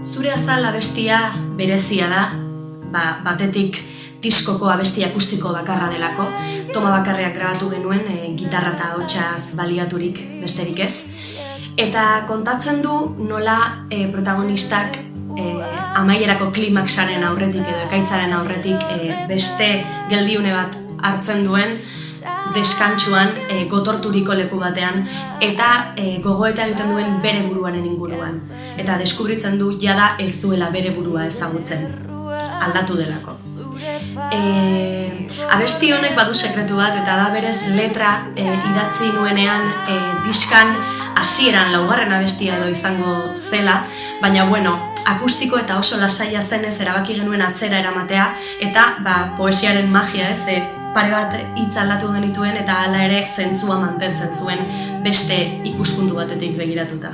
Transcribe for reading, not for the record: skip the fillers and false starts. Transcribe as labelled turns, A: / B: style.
A: Zure azal abestia berezia da, batetik diskoko abesti akustiko bakarra delako, toma bakarreak grabatu genuen, gitarra eta ahotsaz baliaturik besterik ez. Eta kontatzen du nola protagonistak amaierako klimaxaren aurretik edo ekaitzaren aurretik beste geldiune bat hartzen duen, deskantsuan, gotorturiko leku batean, eta gogoeta egiten duen bere buruaren inguruan. Eta deskubritzen du jada ez duela bere burua ezagutzen, aldatu delako. Abesti honek badu sekretu bat, eta da berez letra idatzi nuenean diskan hasieran laugarren abestia edo izango zela, baina akustiko eta oso lasaia zenez erabaki genuen atzera eramatea, eta poesiaren magia ez, pare bat hitz aldatu genituen eta hala ere zentzua mantentzen zuen beste ikuspuntu batetik begiratuta.